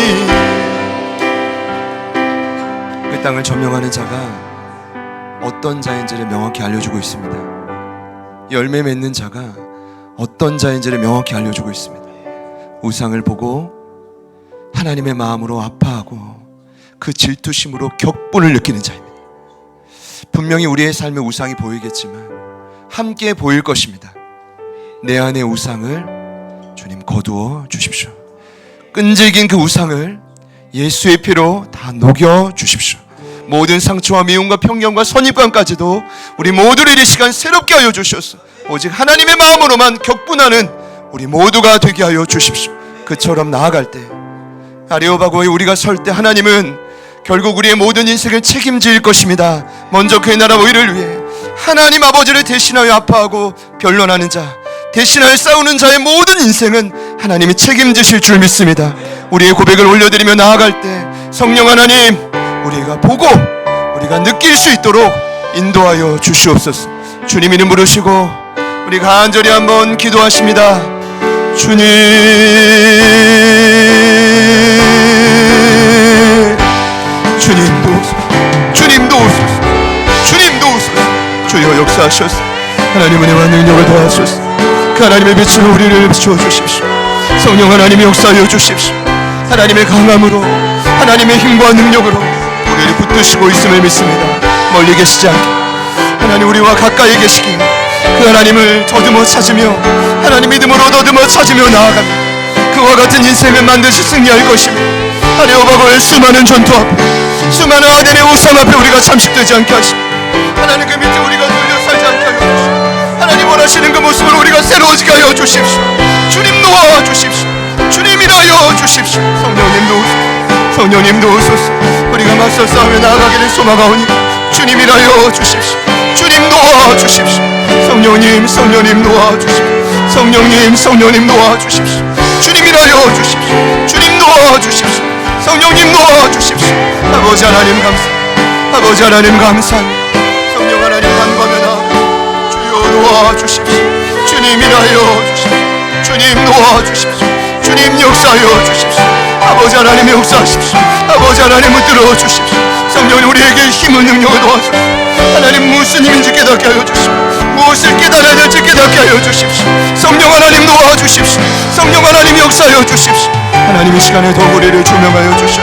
그 땅을 점령하는 자가 어떤 자인지를 명확히 알려주고 있습니다. 열매 맺는 자가 어떤 자인지를 명확히 알려주고 있습니다. 우상을 보고 하나님의 마음으로 아파하고 그 질투심으로 격분을 느끼는 자입니다. 분명히 우리의 삶에 우상이 보이겠지만 함께 보일 것입니다. 내 안의 우상을 주님 거두어 주십시오. 끈질긴 그 우상을 예수의 피로 다 녹여 주십시오. 모든 상처와 미움과 편견과 선입관까지도 우리 모두를 이 시간 새롭게 하여 주셔서 오직 하나님의 마음으로만 격분하는 우리 모두가 되게 하여 주십시오. 그처럼 나아갈 때 아레오바고에 우리가 설 때 하나님은 결국 우리의 모든 인생을 책임질 것입니다. 먼저 그의 나라와 의를 위해 하나님 아버지를 대신하여 아파하고 변론하는 자, 대신하여 싸우는 자의 모든 인생은 하나님이 책임지실 줄 믿습니다. 우리의 고백을 올려드리며 나아갈 때 성령 하나님, 우리가 보고 우리가 느낄 수 있도록 인도하여 주시옵소서. 주님 이름 부르시고 우리 간절히 한번 기도하십니다. 주님, 주님도 오소서, 주님도 오소서, 주님도 오소서. 주여 역사하셔서 하나님 은혜와 능력을 더하소서. 그 하나님의 빛으로 우리를 비추어 주십시오. 성령 하나님이 역사하여 주십시오. 하나님의 강함으로 하나님의 힘과 능력으로 우리를 붙드시고 있음을 믿습니다. 멀리 계시지 않게 하나님 우리와 가까이 계시기 그 하나님을 더듬어 찾으며 하나님 믿음으로 더듬어 찾으며 나아갑니다. 그와 같은 인생을 반드시 승리할 것입니다. 아레오바고의 수많은 전투 앞에 수많은 아델의 우상 앞에 우리가 잠식되지 않게 하시고 하나님 그 밑에 우리가 눌려 살지 않게 하여 주시고 하나님 원하시는 그 모습을 우리가 새로워지게 하여 주십시오. 주님 놓아 주십시오. 주님 일하여 주십시오. 성령님도 오소서, 성령님도 오소서. 우리가 맞서 싸움에 나아가기를 소망하오니 주님 일하여 주십시오. 주님 놓아 주십시오. 성령님, 성령님 놓아 주십시오. 성령님, 성령님 놓아 주십시오. 주님 일하여 주십시오. 주님 놓아 주십시오. 성령님 놓아 주십시오. 아버지 하나님 감사합니다. 아버지 하나님 감사합니다. 성령 하나님 간구하며 나아가 주여 놓아 주십시오. 주님 일하여 주십시오. 주님 놓아 주십시오. 주님 역사하여 주십시오. 아버지 하나님 역사하십시오. 아버지 하나님 붙들어 주십시오. 성령 우리에게 힘을 능력을 도와주십시오. 하나님 무슨 힘인지 깨닫게 하여 주십시오. 무엇을 깨달아야 될지 깨닫게 하여 주십시오. 성령 하나님 도와주십시오. 성령 하나님 역사하여 주십시오. 하나님 이 시간에 더 우리를 조명하여 주셔서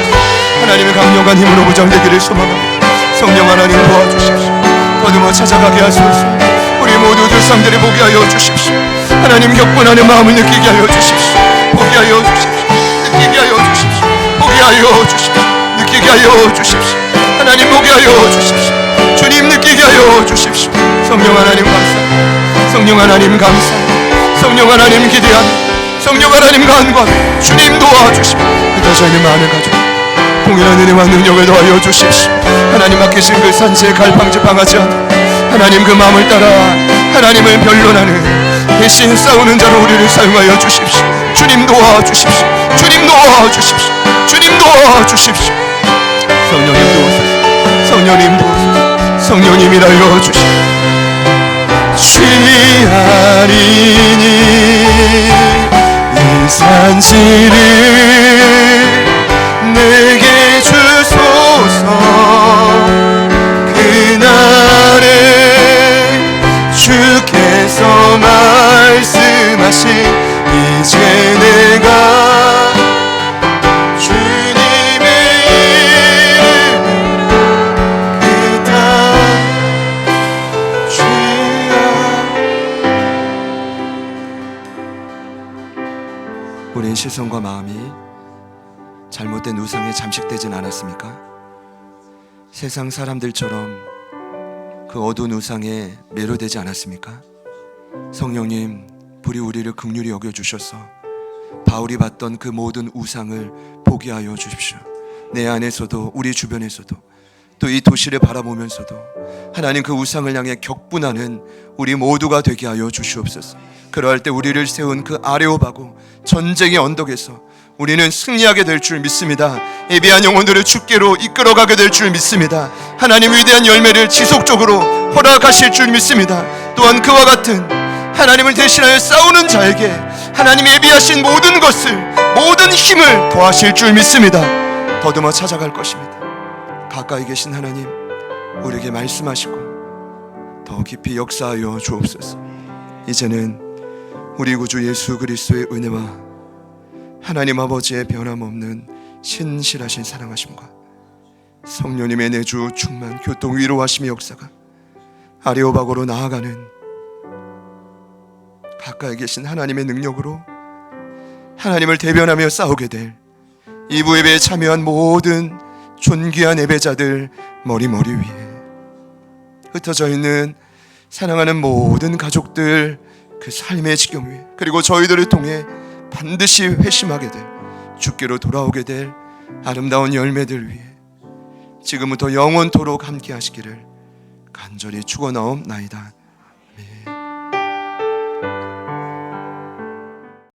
하나님의 강력한 힘으로 무장되기를 소망합니다. 성령 하나님 도와주십시오. 더듬어 찾아가게 하소서. 우리 모두 들상들을 보게 하여 주십시오. 하나님 격분하는 마음을 느끼게 하여 주십시오. 보게 하여 주십시오. 느끼게 하여 주십시오. 보게 하여 주십시오. 느끼게 하여 주십시오. 하나님 보게 하여 주십시오. 주님 느끼게 하여 주십시오. 성령 하나님 감사합니다. 성령 하나님 감사합니다. 성령 하나님 기대합니다. 성령 하나님 간구합니다. 주님 도와주십시오. 그다 저희는 많은 가족 공연한 은혜와 능력을 더하여 주십시오. 하나님 맡기신 그 산지에 갈팡질팡하지 않고 하나님 그 마음을 따라 하나님을 변론하는 대신 싸우는 자로 우리를 사용하여 주십시오. 주님 도와주십시오. 주님 도와주십시오. 주님 도와주십시오. 성령님 도우소서. 성령님 도우소서. 성령님이 날려주십시오. 취하리니 이 산지를 내게 주소서. 그날에 주께서 말씀하신 이제 내가 주님의 이름으로 그 땅 주여. 우리의 시선과 마음이 잘못된 우상에 잠식되진 않았습니까? 세상 사람들처럼 그 어두운 우상에 매료되지 않았습니까? 성령님, 불이 우리를 긍휼히 여겨주셔서 바울이 봤던 그 모든 우상을 포기하여 주십시오. 내 안에서도 우리 주변에서도 또 이 도시를 바라보면서도 하나님 그 우상을 향해 격분하는 우리 모두가 되게 하여 주시옵소서. 그러할 때 우리를 세운 그 아레오바고 전쟁의 언덕에서 우리는 승리하게 될 줄 믿습니다. 예비한 영혼들을 주께로 이끌어가게 될 줄 믿습니다. 하나님 위대한 열매를 지속적으로 허락하실 줄 믿습니다. 또한 그와 같은 하나님을 대신하여 싸우는 자에게 하나님 예비하신 모든 것을, 모든 힘을 더하실 줄 믿습니다. 더듬어 찾아갈 것입니다. 가까이 계신 하나님, 우리에게 말씀하시고 더 깊이 역사하여 주옵소서. 이제는 우리 구주 예수 그리스도의 은혜와 하나님 아버지의 변함없는 신실하신 사랑하심과 성령님의 내주 충만 교통 위로하심의 역사가 아레오바고로 나아가는 가까이 계신 하나님의 능력으로 하나님을 대변하며 싸우게 될 이부 예배에 참여한 모든 존귀한 예배자들 머리 위에 흩어져 있는 사랑하는 모든 가족들 그 삶의 지경 위에, 그리고 저희들을 통해 반드시 회심하게 될, 주께로 돌아오게 될 아름다운 열매들 위해 지금부터 영원토록 함께 하시기를 간절히 축원하옵나이다.